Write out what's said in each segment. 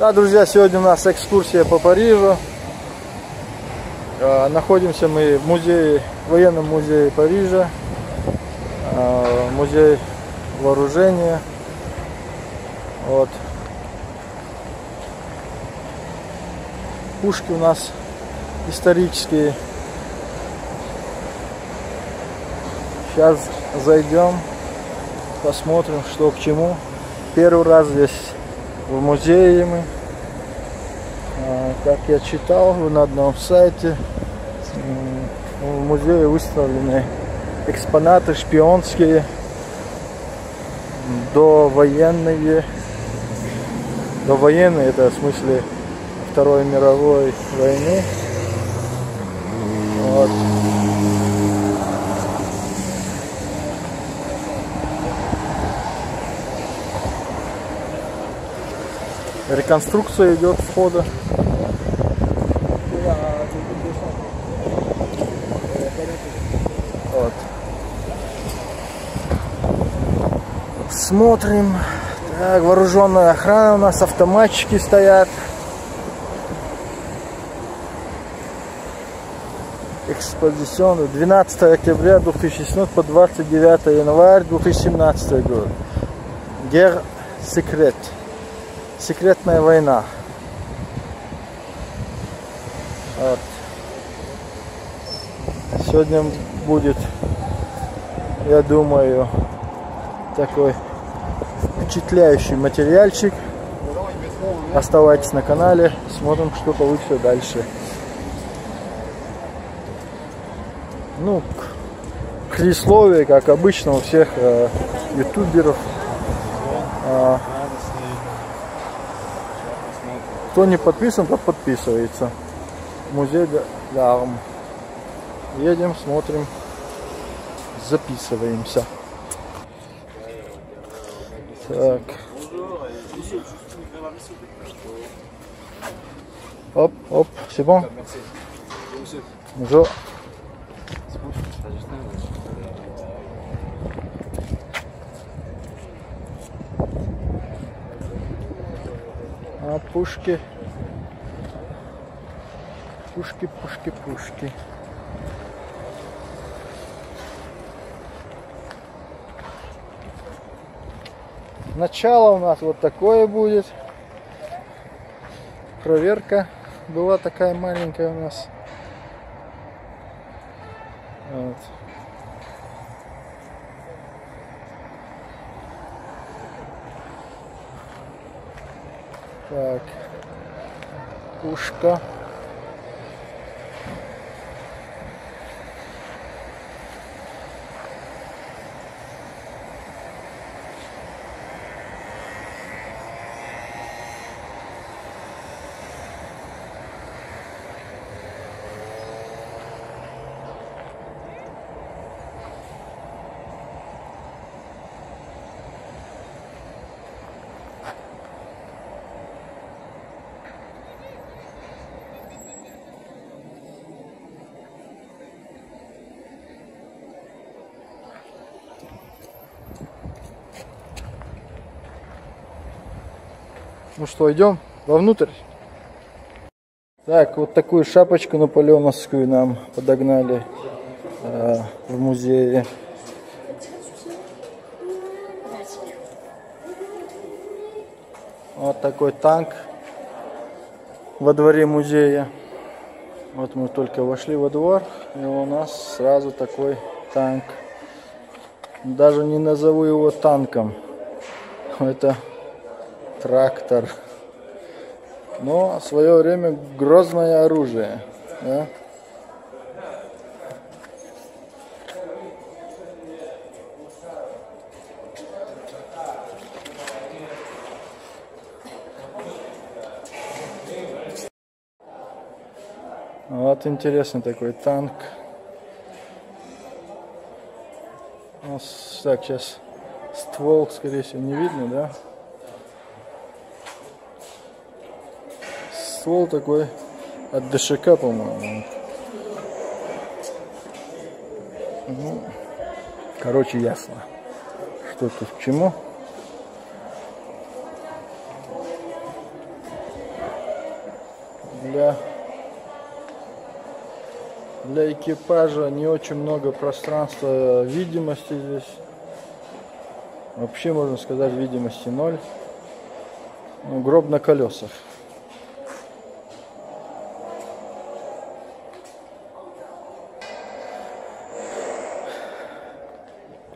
Да, друзья, сегодня у нас экскурсия по Парижу. Находимся мы в музее, военном музее Парижа, музей вооружения. Вот. Пушки у нас исторические. Сейчас зайдем, посмотрим, что к чему. Первый раз здесь в музее мы. Как я читал на одном сайте, в музее выставлены экспонаты шпионские, довоенные, это в смысле Второй мировой войны. Вот. Реконструкция идет входа. Вот. Смотрим. Так, вооруженная охрана у нас, автоматчики стоят. Экспозиционный. 12 октября 2007 по 29 января 2017 год. Guerre secrète. Секретная война. Вот. Сегодня будет, я думаю, такой впечатляющий материальчик. Оставайтесь на канале, смотрим, что получится дальше. Ну, предисловие, как обычно у всех ютуберов. Кто не подписан, тот подписывается. Музей d'Armes. Едем, смотрим, записываемся. Так. Оп, оп, c'est bon? Bonjour. Пушки. Пушки, пушки, пушки. Начало у нас вот такое будет. Проверка была такая маленькая у нас. Вот. Так, пушка. Ну что, идем вовнутрь. Так, вот такую шапочку наполеоновскую нам подогнали в музее. Вот такой танк во дворе музея. Вот мы только вошли во двор, и у нас сразу такой танк. Даже не назову его танком. Это трактор. Но в свое время грозное оружие. Да? Вот интересный такой танк. Так, сейчас ствол, скорее всего, не видно, да? Ствол такой от ДШК, по-моему. Ну, короче, ясно, что тут к чему. для экипажа не очень много пространства видимости здесь. Вообще, можно сказать, видимости 0. Ну, гроб на колесах.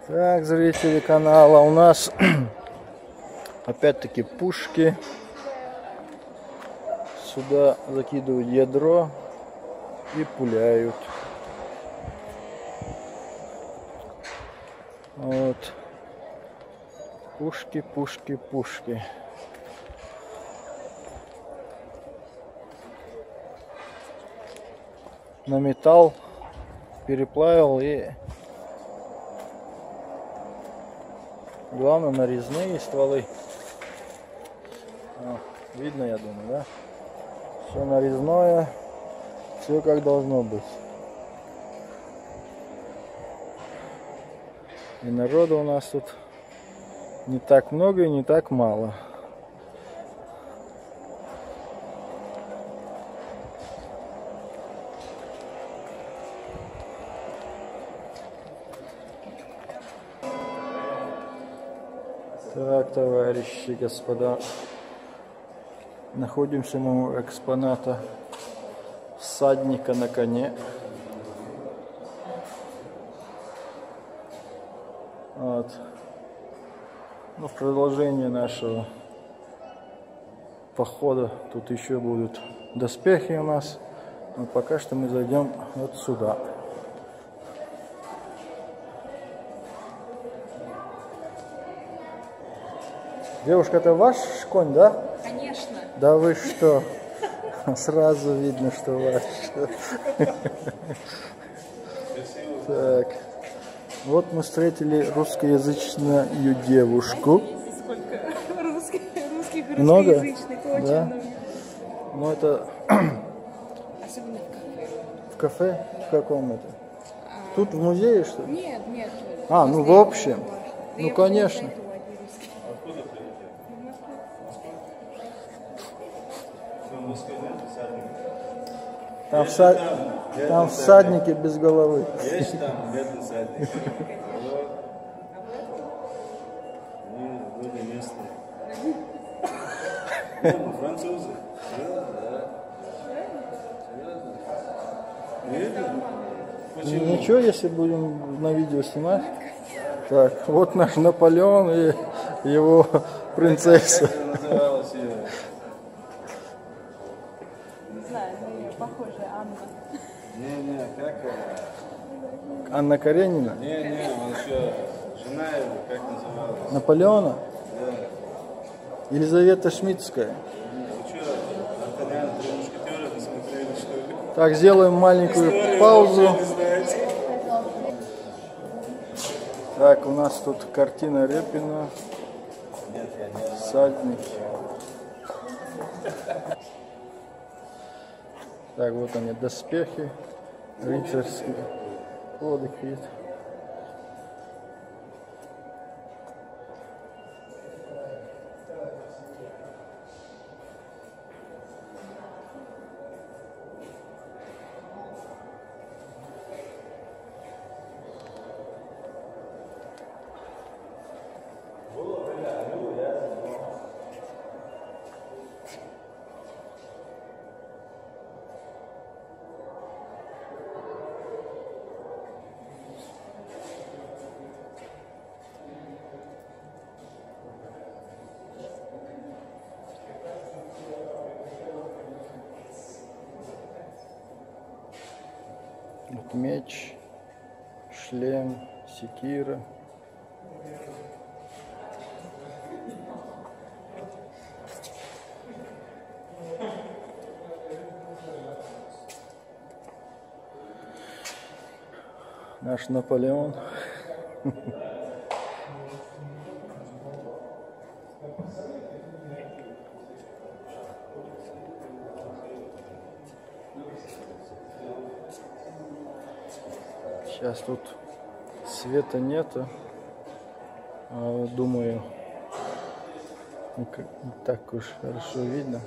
Так, зрители канала, у нас опять-таки пушки. Сюда закидывают ядро и пуляют. Вот. Пушки, пушки, пушки. На металл переплавил и главное нарезные стволы. Видно, я думаю, да? Все нарезное, все как должно быть. И народу у нас тут не так много и не так мало. Так, товарищи, господа, находимся мы у экспоната всадника на коне. Вот. Ну, в продолжение нашего похода тут еще будут доспехи у нас. Но пока что мы зайдем вот сюда. Девушка, это ваш конь, да? Конечно. Да вы что? Сразу видно, что ваш. Так. Вот мы встретили русскоязычную девушку. Сколько русских Много? русскоязычных, очень Да? много. Ну это Особенно в кафе. в кафе? В каком это? Тут в музее, что ли? Нет, нет. А, ну в общем. Ну конечно. Там всадники без головы. Есть там бедный всадник. Ну, вроде местные. Ну, французы. Почему? Ничего, если будем на видео снимать. Так, вот наш Наполеон и его принцесса. Как она называлась ее? Не знаю, на нее похожая Анна. Не, как она? Анна Каренина. Не, он еще жена его, как называлась? Наполеона. Да. Елизавета Шмидтская. Вы что, Антониан, три мушкетера не смотрели, что ли? Так, сделаем маленькую Историю паузу. не знаете? Так, у нас тут картина Репина. Нет, я не. Всадник. Так, вот они, доспехи рыцарские. Подых вид. Вот меч, шлем, секира. Наш Наполеон. Сейчас тут света нету, думаю, не так уж хорошо видно.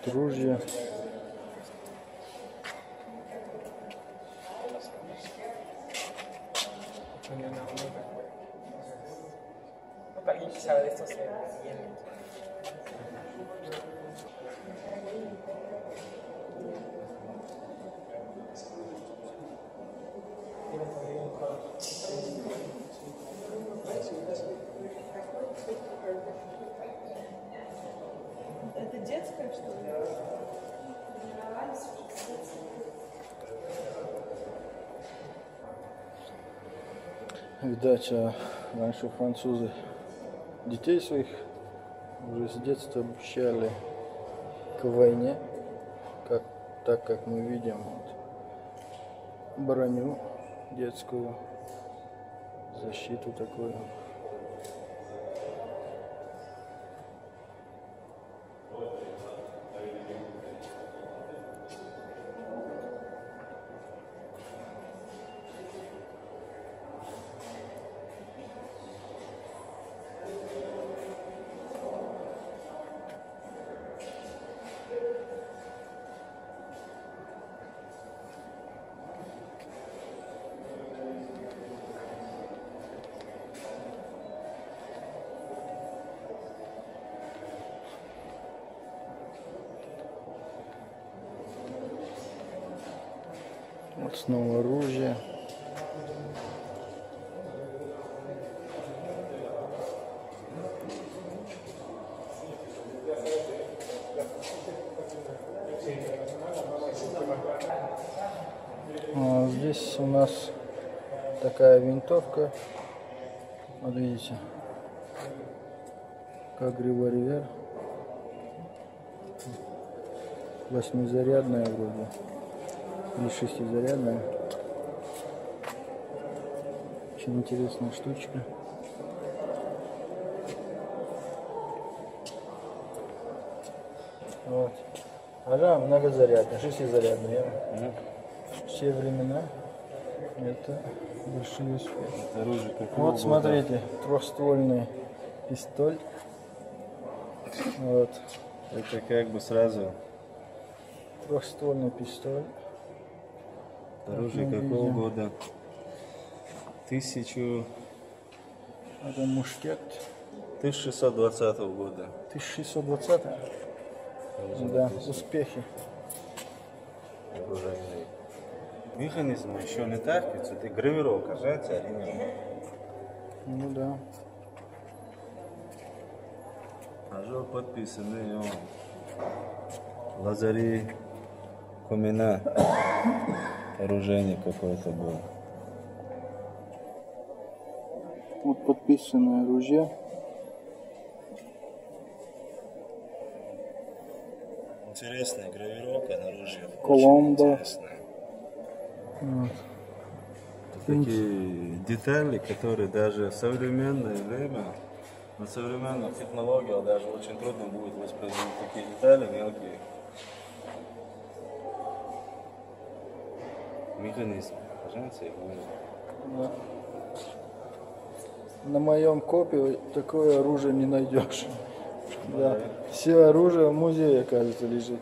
Вот ружья. Alguien que sabe de esto se viene. Это детская, что ли? Видать, раньше французы детей своих уже с детства обучали к войне, так как мы видим вот, броню детскую, защиту такую. Вот снова оружие. Здесь у нас такая винтовка. Вот видите, как револьвер. 8-зарядная вроде. Или 6-зарядная. Очень интересная штучка. Вот. Ага, многозарядная, 6-зарядная. Все времена это большие успехи. Оружие какого Вот смотрите, трехствольный пистоль. Вот. Это как бы сразу Трехствольный пистоль. оружие мы какого видим. года? 1620 Это мушкет. 1620 года. 1620. Да, успехи. Оружейний. Механізм, що не так, це гравіровка, знаєте, алюмінієм. Ну да. Ажо подписаны он. Лазари Комина. Оружейник какой-то был. Вот подписанное оружие. Интересная гравировка на оружие. Коломбо. Очень интересная. Вот. Такие детали, которые даже в современное время, на современных технологиях даже очень трудно будет воспроизводить такие детали мелкие. Механизм. Пожалуйста, его. Да. На моем копе такое оружие не найдешь. Да. Все оружие в музее, кажется, лежит.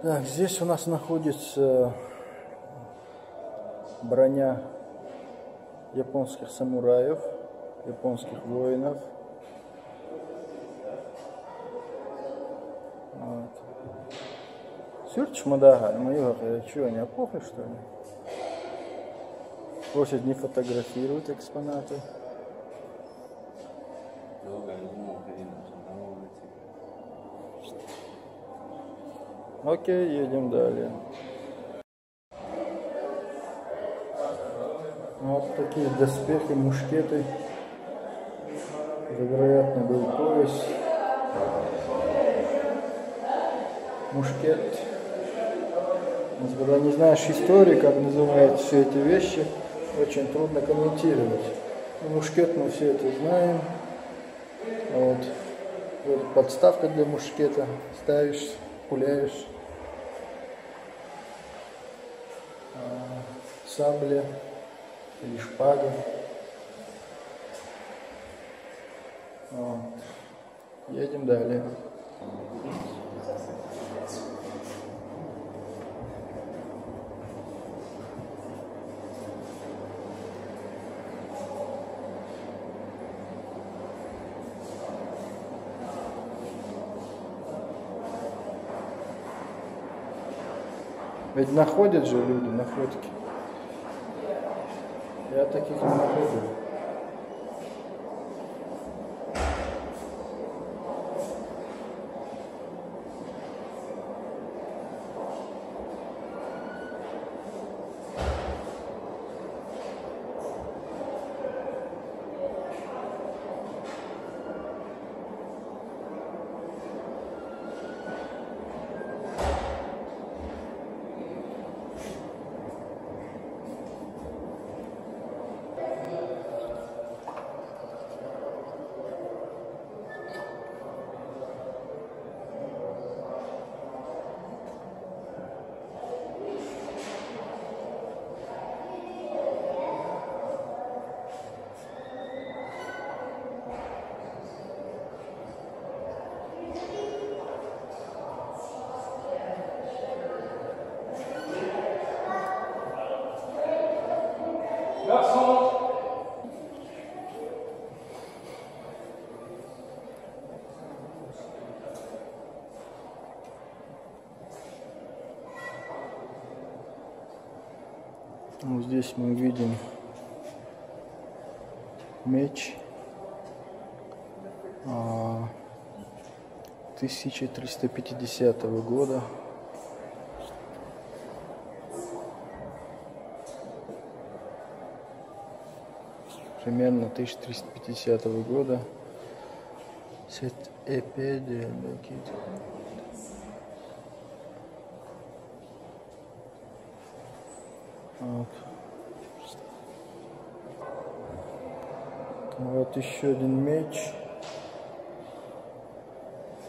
Так, здесь у нас находится броня японских самураев, японских воинов. Вот. Сюрч Мадага, мою, что, они опухли, что ли? Просят не фотографировать экспонаты. Долго не думал, конечно, на улице. Окей, едем далее. Вот такие доспехи, мушкеты. Это, вероятно, был пояс. Мушкет. Когда не знаешь истории, как называют все эти вещи, очень трудно комментировать. Мушкет мы все это знаем. Вот. Вот подставка для мушкета. Ставишь, пуляешь. Сабля или шпага. Вот. Едем далее. Ведь находят же люди находки. Я таких не нахожу. Вот здесь мы видим меч 1350 года. Примерно 1350 года. Cette épée de Lockheed. Вот. Вот еще один меч.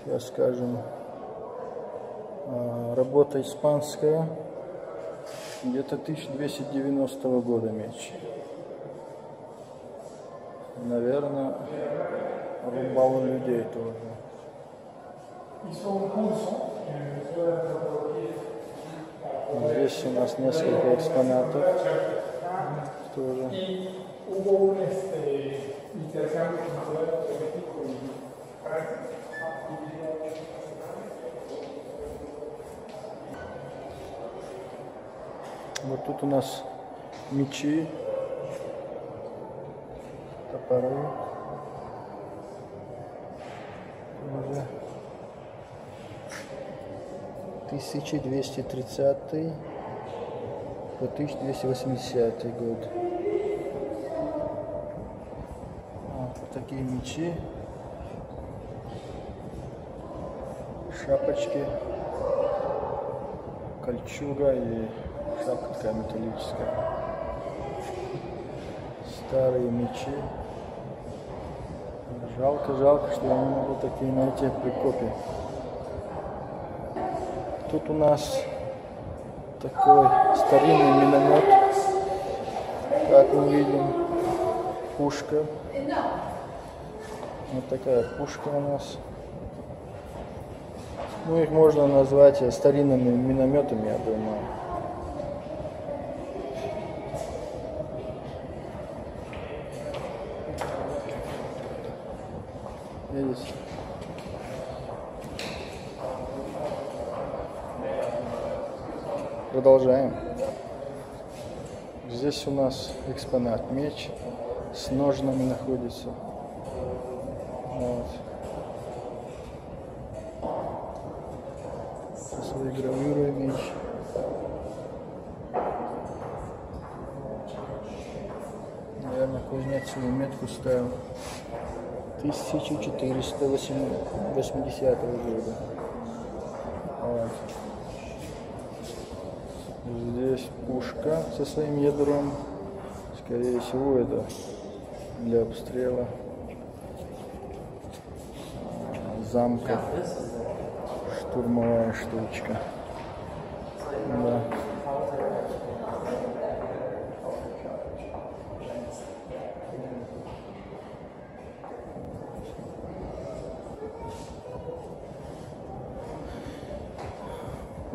Сейчас скажем, работа испанская. Где-то 1290 года меч. Наверное, рубал людей тоже. Здесь у нас несколько экспонатов тоже. Вот тут у нас мечи, топоры. Тоже 1230 по 1280 год. Вот такие мечи, шапочки, кольчуга и шапка такая металлическая. Старые мечи. Жалко, что я не могу такие найти при копии. Тут у нас такой старинный миномет, как мы видим, пушка. Вот такая пушка у нас. Ну, их можно назвать старинными минометами, я думаю. Видите? Продолжаем. Здесь у нас экспонат меч с ножнами находится. Вот. Со своей гравюрой меч. Наверное, кузнец свою метку ставил. 1480 года. Вот. Здесь пушка со своим ядром. Скорее всего, это для обстрела замка. Штурмовая штучка. Да.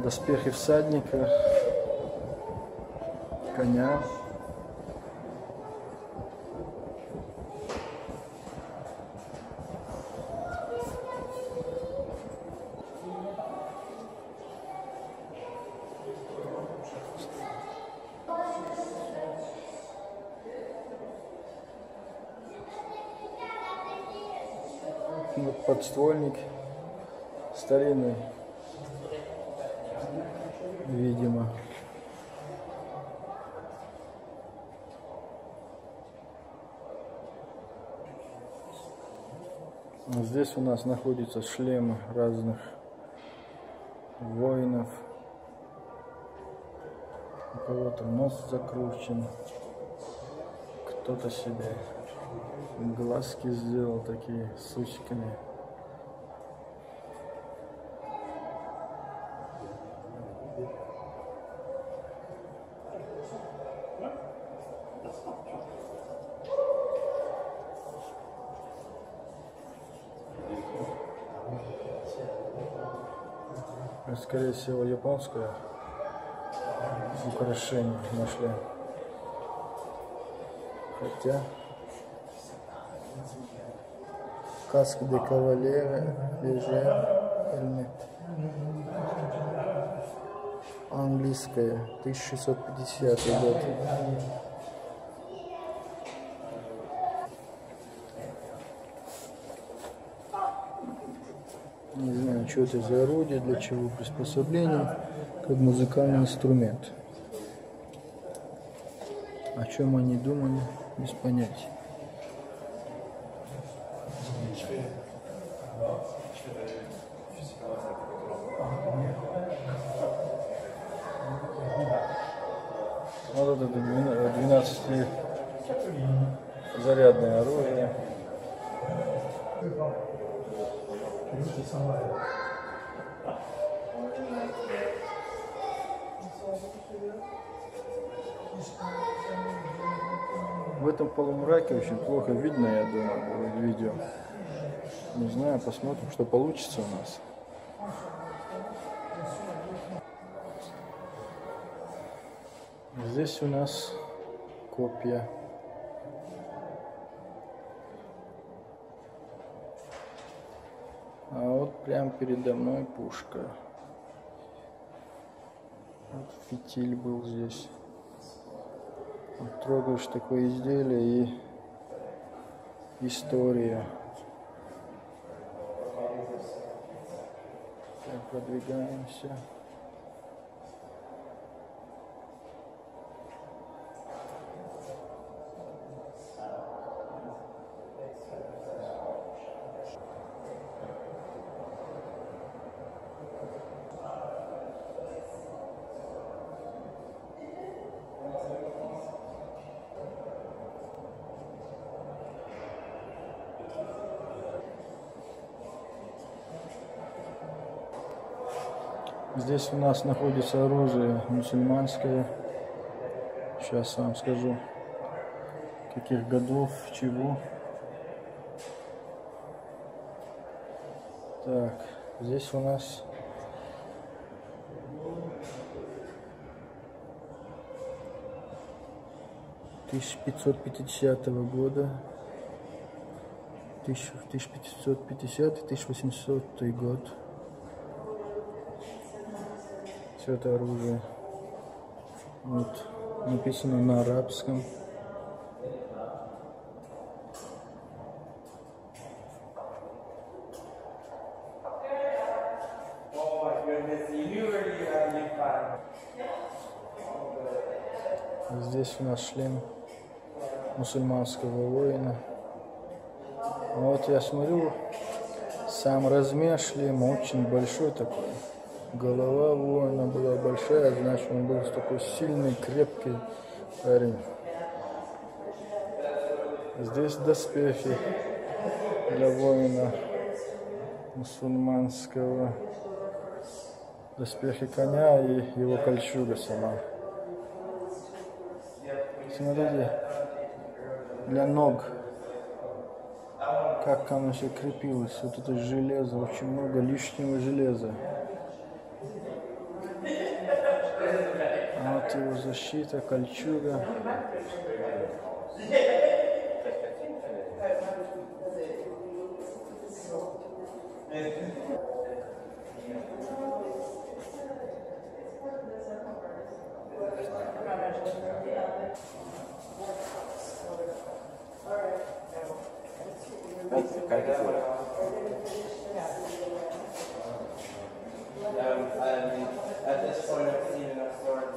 Доспехи всадника, коня. Вот подствольник старинный, видимо. Здесь у нас находятся шлемы разных воинов. У кого-то нос закручен, кто-то себе глазки сделал такие с усиками. Скорее всего, японское украшение нашли. Хотя каска де кавалера, леже, английская, 1650 год. Не знаю, что это за орудие, для чего приспособление, как музыкальный инструмент. О чем они думали, без понятия. Вот это 12-зарядное оружие. В этом полумраке очень плохо видно, я думаю, будет видео. Не знаю, посмотрим, что получится у нас. Здесь у нас копья. А вот прямо передо мной пушка. Вот фитиль был здесь. Вот трогаешь такое изделие и история. Так, продвигаемся. Здесь у нас находится оружие мусульманское. Сейчас вам скажу, каких годов, чего. Так, здесь у нас — 1550 года, 1550-1800 год. Все это оружие. Вот написано на арабском. Здесь у нас шлем мусульманского воина. А вот я смотрю, сам размер шлема очень большой такой. Голова воина была большая, значит, он был такой сильный, крепкий парень. Здесь доспехи для воина мусульманского. Доспехи коня и его кольчуга сама. Смотрите, для ног, как оно все крепилось. Вот это железо, очень много лишнего железа. Противозащита, кольчуга. At this point, I've seen enough swords.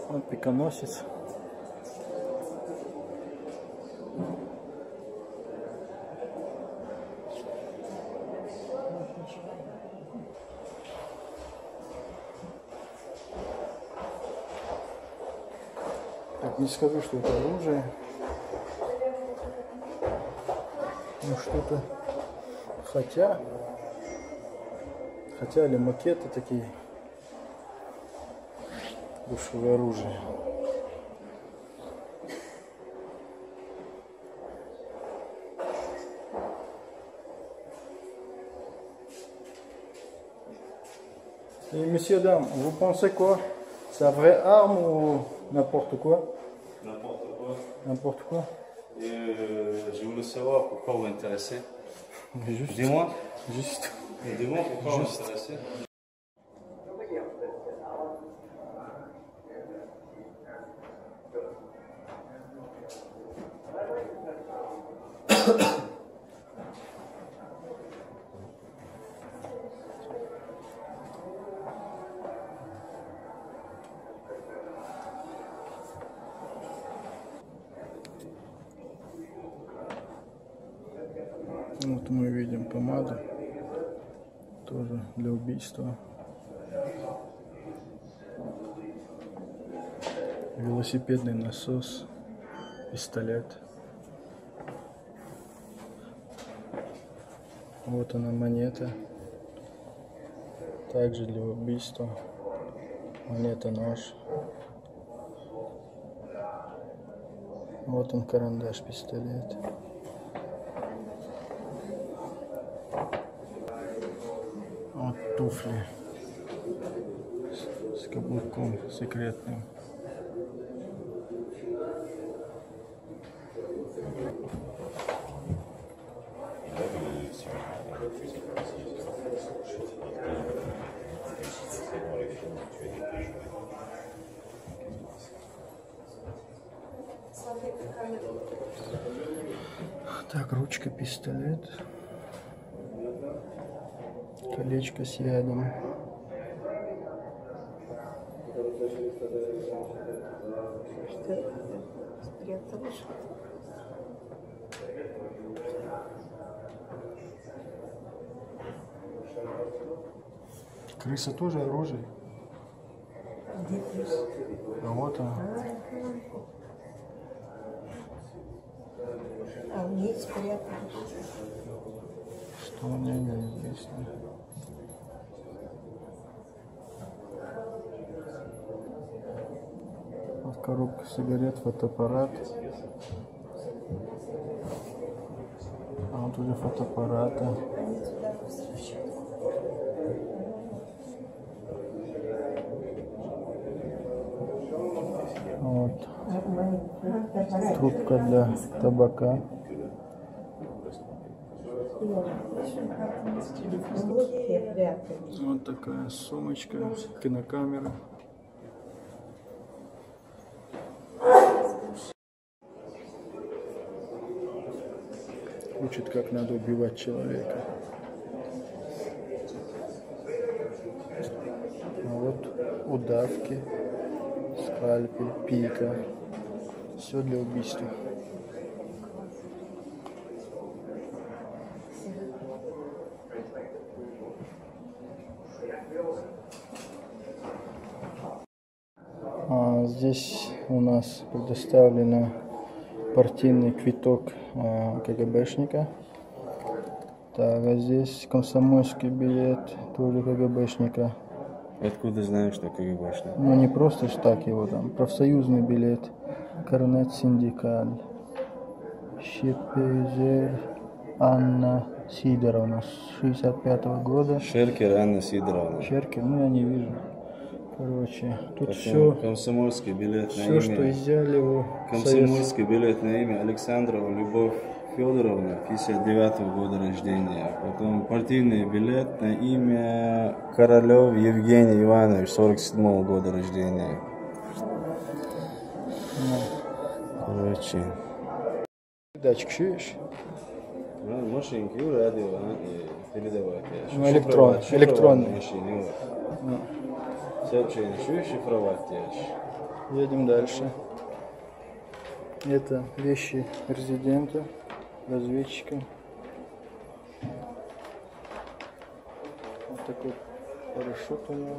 Вот пиконосец. Так, не скажу, что это оружие. Ну что-то. Хотя или макеты такие. Душевое оружие. Et monsieur, dame, vous pensez quoi? C'est une vraie arme ou n'importe quoi? N'importe quoi. N'importe quoi. Et je voulais savoir pourquoi vous intéressez. Juste. Dis-moi. Juste. Dis-moi pourquoi vous intéressez. Вот мы видим помаду, тоже для убийства. Велосипедный насос, пистолет. Вот она монета, также для убийства. Монета, нож. Вот он карандаш, пистолет. Вот туфли с каблуком секретным. Так, ручка, пистолет, колечко с ядом. Что это? Спрятала что-то? Крыса тоже оружие. Где крыса? А вот она. А в ней спрятала. Что у нее неизвестно. Вот коробка сигарет, фотоаппарат. А вот уже фотоаппараты. Они туда возвращаются. Вот. Трубка для табака. Вот такая сумочка, кинокамера. Учит, как надо убивать человека. А вот удавки, скальпель, пика. Все для убийства. Здесь у нас предоставлено партийный квиток КГБшника. Так, а здесь комсомольский билет, тоже КГБшника. Откуда знаешь, что КГБшник? Ну не просто ж так его там, профсоюзный билет, Корнет Синдикаль, Щепезер Анна Сидоровна с 65-го года. Шеркер Анна Сидоровна. Черкер, ну я не вижу. Короче, тут Потом все, комсомольский билет на что имя. изъяли у Комсомольский билет на имя Александрова Любовь Федоровна, 59-го года рождения. Потом партийный билет на имя Королев Евгений Иванович, 47-го года рождения. Короче. Датчик чуешь? Машинки, радио, передавать. Ну, электронный. Машины, сообщение, что шифровать тебе? Едем дальше. Это вещи резидента, разведчика. Вот такой парашют у него.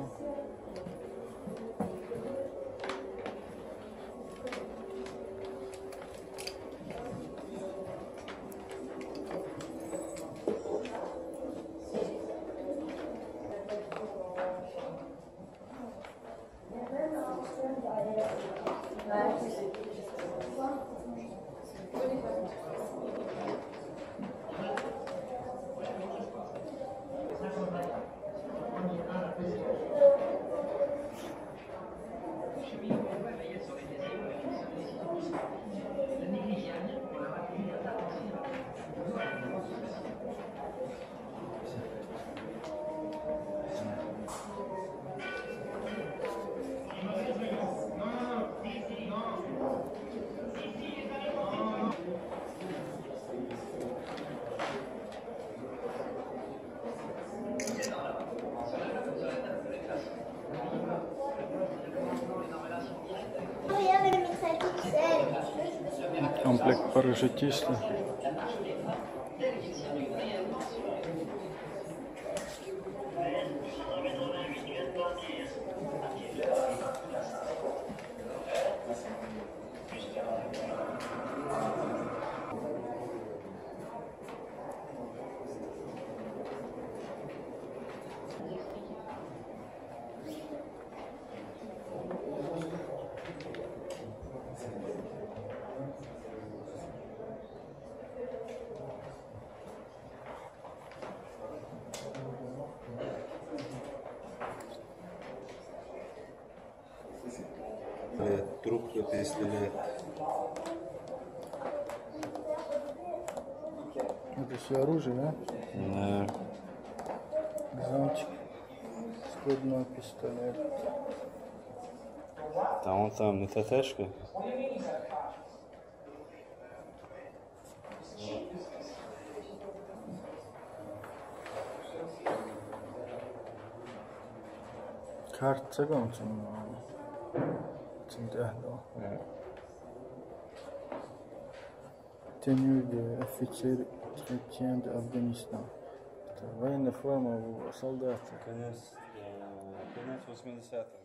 Комплект парашютиста. Трубка 300 лет. Это все оружие, да? Да. Зонтик. Складной пистолет. Там он там, не ТТшка. Карт цыганцем. Центахно. Тенюги, офицер, лейтенант Афганистан. Это военная форма у солдата. Конец 80-х.